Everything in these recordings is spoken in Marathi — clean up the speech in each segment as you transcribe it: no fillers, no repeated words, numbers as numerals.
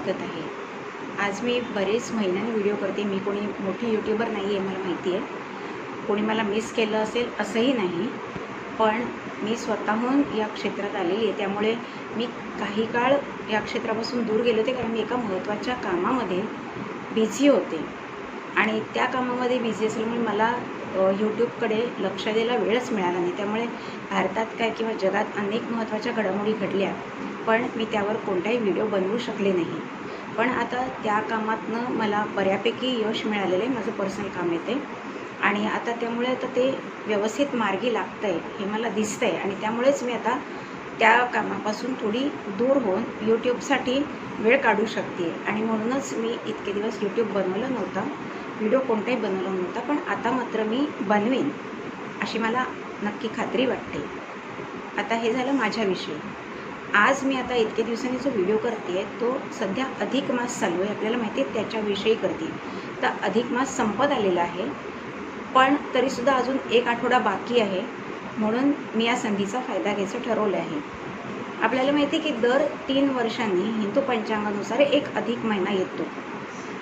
स्वागत आहे। आज मी बरेच महिन्यांनी व्हिडिओ करते। मी कोणी मोठी यूट्यूबर नाही आहे, मला माहिती आहे। कोणी मला मिस केलं असेल असंही नाही, पण मी स्वतःहून या क्षेत्रात आलेली आहे। त्यामुळे मी काही काळ या क्षेत्रापासून दूर गेले होते, कारण मी एका महत्त्वाच्या कामामध्ये बिझी होते आणि त्या कामामध्ये बिझी असल्यामुळे मला यूट्यूबकडे लक्ष द्यायला वेळच मिळाला नाही। त्यामुळे भारतात काय किंवा जगात अनेक महत्त्वाच्या घडामोडी घडल्या, पण मी त्यावर कोणताही व्हिडिओ बनवू शकले नाही। पण आता त्या कामातनं मला बऱ्यापैकी यश मिळालेलं आहे। माझं पर्सनल काम आहे ते, आणि आता त्यामुळे आता ते व्यवस्थित मार्गी लागतं आहे हे मला दिसतं आहे, आणि त्यामुळेच मी आता त्या कामापासून थोडी दूर होऊन यूट्यूबसाठी वेळ काढू शकते। आणि म्हणूनच मी इतके दिवस यूट्यूब बनवलं नव्हतं, व्हिडिओ कोणताही बनवला नव्हता, पण आता मात्र मी बनवीन अशी मला नक्की खात्री वाटते। आता हे झालं माझ्याविषयी। आज मी आता इतके दिवसांनी जो व्हिडिओ करते तो सध्या अधिक मास चालू आहे, आपल्याला माहिती आहे, त्याच्याविषयी करते। तर अधिक मास संपत आलेला आहे, पण तरीसुद्धा अजून एक आठवडा बाकी आहे, म्हणून मी या संधीचा फायदा घ्यायचं ठरवलं आहे। आपल्याला माहिती आहे की दर 3 वर्षांनी हिंदू पंचांगानुसार एक अधिक महिना येतो।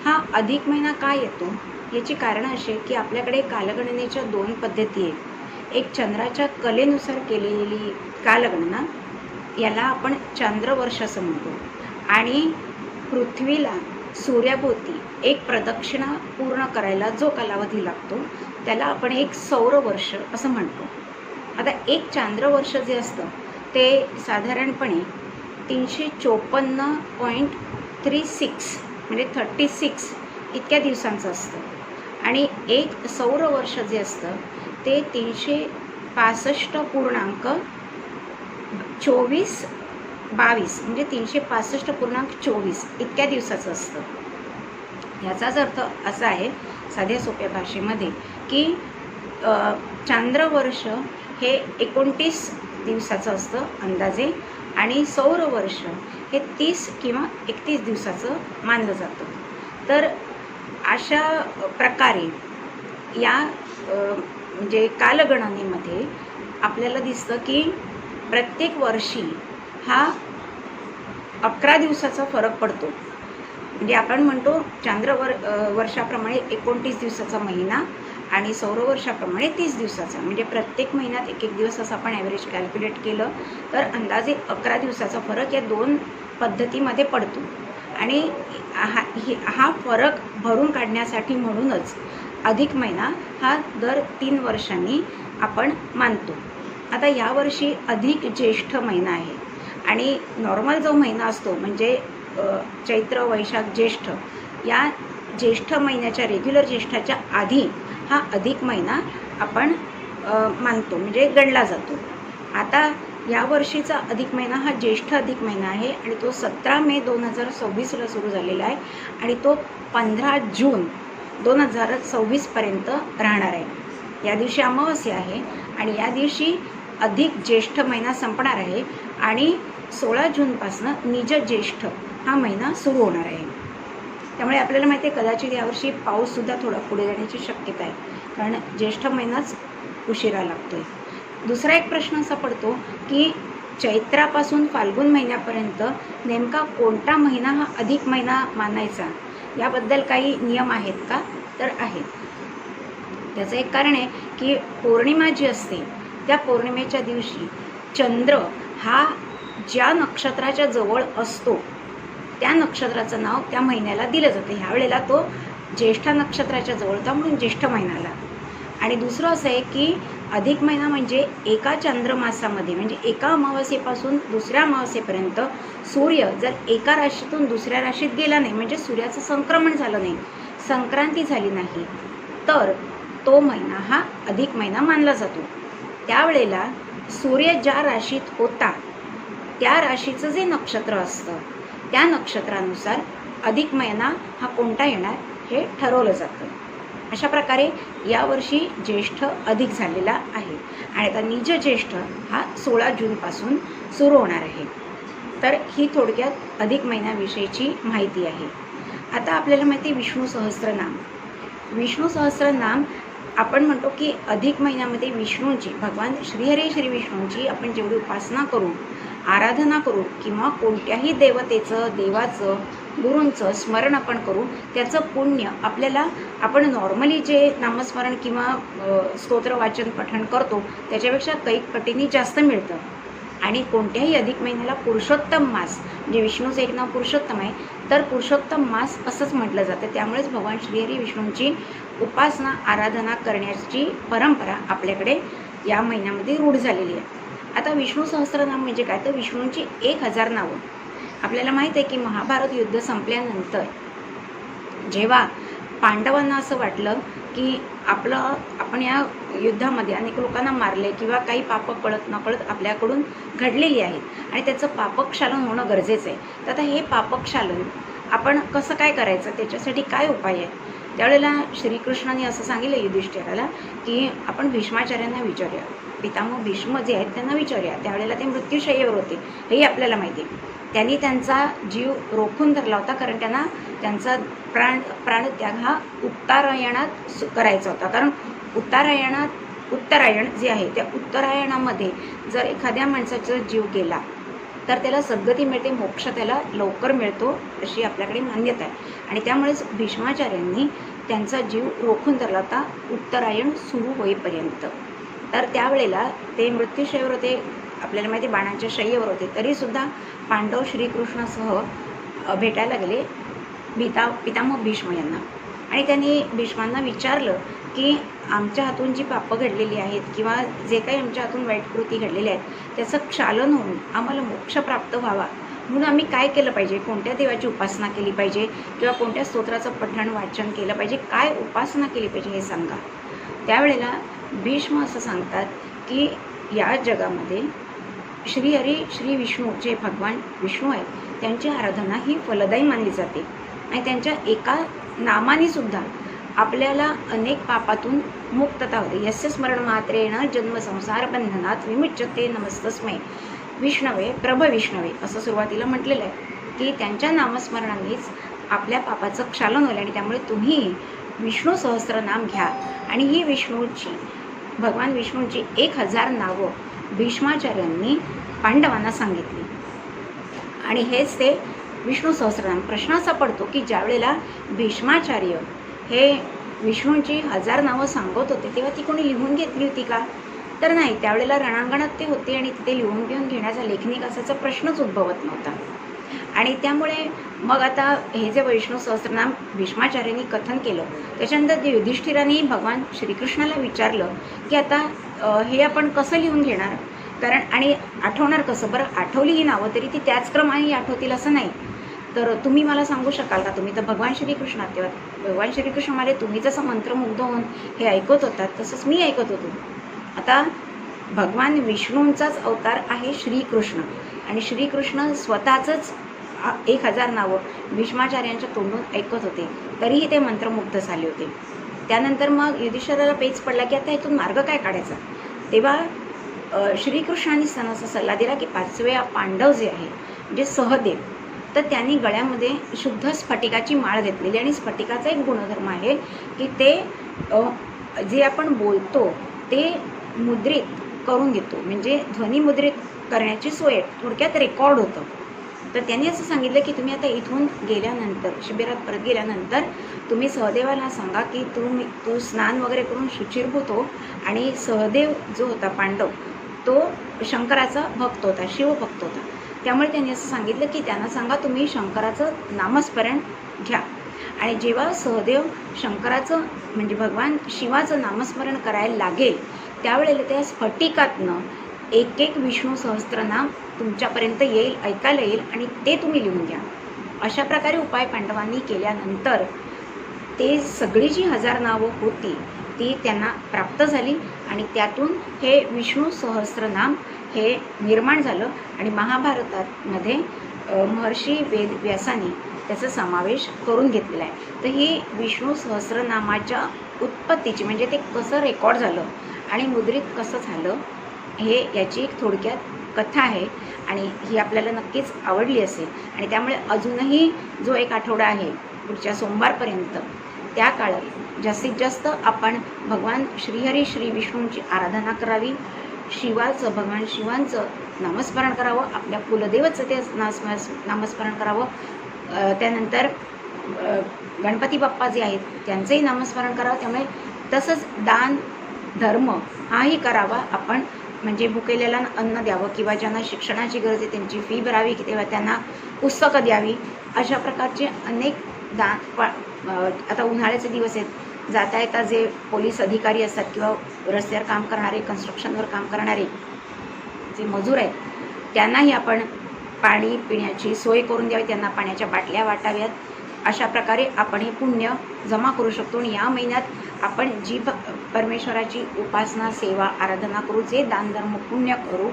हा अधिक महिना का येतो याची कारणं अशी आहे की आपल्याकडे कालगणनेच्या 2 पद्धती आहेत। एक चंद्राच्या कलेनुसार केलेली कालगणना, याला आपण चंद्रवर्ष असं म्हणतो, आणि पृथ्वीला सूर्याभोवती एक प्रदक्षिणा पूर्ण करायला जो कालावधी लागतो त्याला आपण एक सौरवर्ष असं म्हणतो। आता एक चांद्रवर्ष जे असतं ते साधारणपणे 354.36 म्हणजे 36 इतक्या दिवसांचं असतं, आणि एक सौरवर्ष जे असतं ते 365.22 म्हणजे 365.24 इतक्या दिवसाचं असतं। याचाच अर्थ असा आहे साध्या सोप्या भाषेमध्ये की चांद्रवर्ष हे 29 दिवसाचं असतं अंदाजे, आणि सौरवर्ष हे 30 किंवा 31 दिवसाचं मानलं जातं। तर अशा प्रकारे या म्हणजे कालगणनेमध्ये आपल्याला दिसतं की प्रत्येक वर्षी हा 11 दिवसाचा फरक पडतो। म्हणजे आपण म्हणतो वर्षाप्रमाणे 29 दिवसाचा महिना आणि सौरवर्षाप्रमाणे 30 दिवसाचा, म्हणजे प्रत्येक महिन्यात एक एक दिवस असं आपण ॲव्हरेज कॅल्क्युलेट केलं तर अंदाजे 11 दिवसाचा फरक या 2 पद्धतीमध्ये पडतो। आणि हा फरक भरून काढण्यासाठी म्हणूनच अधिक महिना हा दर 3 वर्षांनी आपण मानतो। आता यावर्षी अधिक ज्येष्ठ महिना आहे, आणि नॉर्मल जो महिना असतो म्हणजे चैत्र वैशाख ज्येष्ठ, या ज्येष्ठ महिन्याच्या रेग्युलर ज्येष्ठाच्या आधी हा अधिक महिना आपण मानतो, म्हणजे गणला जातो। आता यावर्षीचा अधिक महिना हा ज्येष्ठ अधिक महिना आहे, आणि तो 17 मे 2026ला सुरू झालेला आहे, आणि तो 15 जून 2026 पर्यंत राहणार आहे। या दिवशी अमावस्या आहे, आणि या दिवशी अधिक ज्येष्ठ महिना संपणार आहे, आणि 16 जूनपासून निज ज्येष्ठ हा महिना सुरू होणार आहे। त्यामुळे आपल्याला माहिती आहे कदाचित यावर्षी पाऊससुद्धा थोडा पुढे जाण्याची शक्यता आहे, कारण ज्येष्ठ महिनाच उशिरा लागतो आहे। दुसरा एक प्रश्न असा पडतो की चैत्रापासून फाल्गुन महिन्यापर्यंत नेमका कोणता महिना हा अधिक महिना मानायचा, याबद्दल काही नियम आहेत का? तर आहेत। त्याचं एक कारण आहे की पौर्णिमा जी असते त्या पौर्णिमेच्या दिवशी चंद्र हा ज्या नक्षत्राच्या जवळ असतो त्या नक्षत्राचं नाव त्या महिन्याला दिलं जातं। ह्यावेळेला तो ज्येष्ठ नक्षत्राच्या जवळ होता म्हणून ज्येष्ठ महिन्याला। आणि दुसरं असं आहे की अधिक महिना म्हणजे एका चांद्रमासामध्ये, म्हणजे एका अमावस्येपासून दुसऱ्या अमावस्येपर्यंत सूर्य जर एका राशीतून दुसऱ्या राशीत गेला नाही, म्हणजे सूर्याचं संक्रमण झालं नाही, संक्रांती झाली नाही, तर तो महिना हा अधिक महिना मानला जातो। त्यावेळेला सूर्य ज्या राशीत होता त्या राशीचं जे नक्षत्र असतं त्या नक्षत्रानुसार अधिक महिना हा कोणता येणार हे ठरवलं जातं। अशा प्रकारे यावर्षी ज्येष्ठ अधिक झालेला आहे, आणि आता निज ज्येष्ठ हा 16 जूनपासून सुरू होणार आहे। तर ही थोडक्यात अधिक महिन्याविषयीची माहिती आहे। आता आपल्याला माहिती आहे विष्णू सहस्त्रनाम आपण म्हणतो की अधिक महिन्यामध्ये विष्णूंची, भगवान श्रीहरी श्री विष्णूंची आपण जेवढी उपासना करू, आराधना करू, किंवा कोणत्याही देवतेचं देवाचं गुरूंचं स्मरण आपण करू, त्याचं पुण्य आपल्याला आपण नॉर्मली जे नामस्मरण किंवा स्तोत्र वाचन पठण करतो त्याच्यापेक्षा कैक पटीने जास्त मिळतं. आणि कोणत्याही अधिक महिन्याला पुरुषोत्तम मास, म्हणजे विष्णूचं एक नाव पुरुषोत्तम आहे, तर पुरुषोत्तम मास असंच म्हटलं जातं. त्यामुळेच भगवान श्रीहरी विष्णूंची उपासना आराधना करण्याची परंपरा आपल्याकडे या महिन्यामध्ये रूढ झालेली आहे. आता विष्णू सहस्त्रनाम म्हणजे काय, तर विष्णूंची 1000 नावं. आपल्याला माहीत आहे की महाभारत युद्ध संपल्यानंतर जेव्हा पांडवांना असं वाटलं की आपण या युद्धामध्ये अनेक लोकांना मारले किंवा काही पापं कळत नकळत आपल्याकडून घडलेली आहेत आणि त्याचं पापक्षालन होणं गरजेचं आहे. तर आता हे पापक्षालन आपण कसं काय करायचं, त्याच्यासाठी काय उपाय आहे? त्यावेळेला श्रीकृष्णाने असं सांगितलं युधिष्ठिराला की आपण भीष्माचार्यांना विचारूया, पितामह भीष्म जे आहेत त्यांना विचारूया. त्यावेळेला ते मृत्यूशय्येवर होते, हेही आपल्याला माहिती आहे. त्यांनी त्यांचा जीव रोखून धरला होता, कारण त्यांना त्यांचा प्राणत्याग हा उत्तरायणात करायचा होता. कारण उत्तरायण जे आहे त्या उत्तरायणामध्ये जर एखाद्या माणसाचा जीव गेला तर त्याला सद्गती मिळते, मोक्ष त्याला लवकर मिळतो, अशी आपल्याकडे मान्यता आहे. आणि त्यामुळेच भीष्माचार्यांनी त्यांचा जीव रोखून धरला होता उत्तरायण सुरू होईपर्यंत. तर त्यावेळेला ते मृत्यूशय्येवर होते, आपल्याला माहिती बाणांच्या शय्येवर होते, तरीसुद्धा पांडव श्रीकृष्णासह भेटायला गेले पितामह भीष्म यांना. आणि त्यांनी भीष्मांना विचारलं की आमच्या हातून जी पापं घडलेली आहेत किंवा जे काही आमच्या हातून वाईट कृती घडलेल्या आहेत त्याचं क्षालन होऊन आम्हाला मोक्ष प्राप्त व्हावा म्हणून आम्ही काय केलं पाहिजे, कोणत्या देवाची उपासना केली पाहिजे किंवा कोणत्या स्तोत्राचं पठण वाचन केलं पाहिजे, काय उपासना केली पाहिजे हे सांगा. त्यावेळेला भीष्म असं सांगतात की या जगामध्ये श्रीहरी श्री विष्णू जे भगवान विष्णू आहेत त्यांची आराधना ही फलदायी मानली जाते. आणि त्यांच्या एका नामाने सुद्धा आपल्याला अनेक पापातून मुक्तता होते. यस्य स्मरण मात्रेण जन्म संसार बंधनात विमुच्यते नमस्तस्मै विष्णवे प्रभविष्णवे असं सुरुवातीला म्हटलेलं आहे की त्यांच्या नामस्मरणानेच आपल्या पापाचं क्षालन होईल. आणि त्यामुळे तुम्ही विष्णू सहस्त्रनाम घ्या. आणि ही भगवान विष्णूंची 1000 नावं भीष्माचार्यांनी पांडवांना सांगितली. आणि हेच ते विष्णू सहस्त्रनाम. प्रश्न असा पडतो की ज्यावेळेला भीष्माचार्य हे विष्णूंची 1000 नावं सांगत होते तेव्हा ती कोणी लिहून घेतली होती का, तर नाही. त्यावेळेला रणांगणात ते होते आणि तिथे लिहून घेण्याचा लेखनिक असाचा प्रश्नच उद्भवत नव्हता. आणि त्यामुळे मग आता हे जे विष्णू सहस्त्रनाम भीष्माचार्यांनी कथन केलं त्याच्यानंतर युधिष्ठिराने भगवान श्रीकृष्णाला विचारलं की आता हे आपण कसं लिहून घेणार, कारण आणि आठवणार कसं. बरं आठवली ही नावं तरी ती त्याचप्रमाणे आठवतील असं नाही, तर तुम्ही मला सांगू शकाल का. तुम्ही तर भगवान श्रीकृष्ण, तेव्हा भगवान श्रीकृष्ण म्हणाले तुम्ही जसं मंत्रमुग्ध होऊन हे ऐकत होतात तसंच मी ऐकत होतो. आता भगवान विष्णूंचाच अवतार आहे श्रीकृष्ण आणि श्रीकृष्ण स्वतःच 1000 नावं भीष्माचार्यांच्या तोंडून ऐकत होते तरीही ते मंत्रमुग्ध झाले होते. त्यानंतर मग युधिष्ठिराला पेच पडला की आता इथून मार्ग काय काढायचा. तेव्हा श्रीकृष्णांनी असा सल्ला दिला की 5व्या पांडव जे आहे म्हणजे सहदेव, तर त्यांनी गळ्यामध्ये शुद्ध स्फटिकाची माळ घेतलेली. आणि स्फटिकाचा एक गुणधर्म आहे की ते जे आपण बोलतो ते मुद्रित करून घेतो, म्हणजे ध्वनिमुद्रित करण्याची सोय थोडक्यात रेकॉर्ड होतं. तर त्यांनी असं सांगितलं की तुम्ही आता इथून गेल्यानंतर शिबिरात परत गेल्यानंतर तुम्ही सहदेवाला सांगा की तू स्नान वगैरे करून शुचिर्भूत हो. आणि सहदेव जो होता पांडव तो शंकराचा भक्त होता, शिवभक्त होता. त्यामुळे त्यांनी असं सांगितलं की त्यांना सांगा तुम्ही शंकराचं नामस्मरण घ्या. आणि जेव्हा सहदेव शंकराचं म्हणजे भगवान शिवाचं नामस्मरण करायला लागेल त्यावेळेला त्या स्फटिकातनं एक विष्णू सहस्त्रनाम तुमच्यापर्यंत येईल, ऐकायला येईल आणि ते तुम्ही लिहून घ्या. अशा प्रकारे उपाय पांडवांनी केल्यानंतर ते सगळी जी 1000 नावं होती ती त्यांना प्राप्त झाली आणि त्यातून हे विष्णू सहस्त्रनाम हे निर्माण झालं. आणि महाभारतामध्ये महर्षी व्यासांनी त्याचा समावेश करून घेतलेला आहे. तर ही विष्णू सहस्त्रनामाच्या उत्पत्तीची म्हणजे ते कसं रेकॉर्ड झालं आणि मुद्रित कसं झालं हे याची एक थोडक्यात कथा आहे आणि ही आपल्याला नक्कीच आवडली असेल. आणि त्यामुळे अजूनही जो एक आठवडा आहे पुढच्या सोमवारपर्यंत त्या काळात जास्तीत जास्त आपण भगवान श्रीहरी श्री विष्णूंची आराधना करावी, भगवान शिवांचं नामस्मरण करावं, आपल्या कुलदेवचं ते नामस्मरण करावं. त्यानंतर गणपती बाप्पा जे आहेत त्यांचंही नामस्मरण करावं. त्यामुळे तसंच दान धर्म हाही करावा आपण, म्हणजे भुकेलेला अन्न द्यावं किंवा ज्यांना शिक्षणाची गरज आहे त्यांची फी भरावी किंवा त्यांना पुस्तकं द्यावी. अशा प्रकारचे अनेक आता उन्हाळ्याचे दिवस आहेत, जाता येता जे पोलीस अधिकारी असतात किंवा रस्त्यावर काम करणारे, कन्स्ट्रक्शनवर काम करणारे जे मजूर आहेत त्यांनाही आपण पाणी पिण्याची सोय करून द्यावी, त्यांना पाण्याच्या बाटल्या वाटाव्यात. अशा प्रकारे आपण हे पुण्य जमा करू शकतो. आणि या महिन्यात आपण जी परमेश्वराची उपासना, सेवा, आराधना करू, जे दानधर्म पुण्य करू,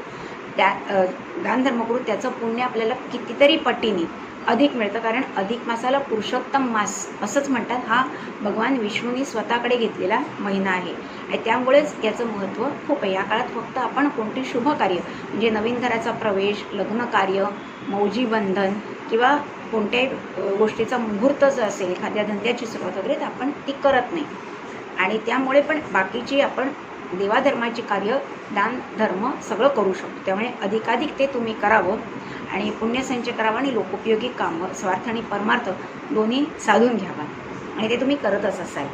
दानधर्म करू, त्याचं पुण्य आपल्याला कितीतरी पटीने अधिक मिळतं. कारण अधिक मासाला पुरुषोत्तम मास असंच म्हणतात. हा भगवान विष्णूंनी स्वतःकडे घेतलेला महिना आहे आणि त्यामुळेच याचं महत्त्व खूप आहे. या काळात फक्त आपण कोणती शुभ कार्य, म्हणजे नवीन घराचा प्रवेश, लग्न कार्य, मौजी बंधन किंवा कोणत्याही गोष्टीचा मुहूर्त जर असेल, एखाद्या धंद्याची सुरुवात वगैरे, तर आपण ती करत नाही. आणि त्यामुळे पण बाकीची आपण देवाधर्माची कार्य, दान धर्म सगळं करू शकतो. त्यामुळे अधिकाधिक ते तुम्ही करावं आणि पुण्यसंचय करावा आणि लोकोपयोगी कामं, स्वार्थ आणि परमार्थ दोन्ही साधून घ्यावा. आणि ते तुम्ही करतच असाल.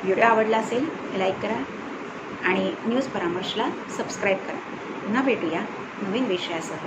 व्हिडिओ आवडला असेल लाईक करा आणि न्यूज परामर्शला सबस्क्राईब करा. पुन्हा भेटूया नवीन विषयासह.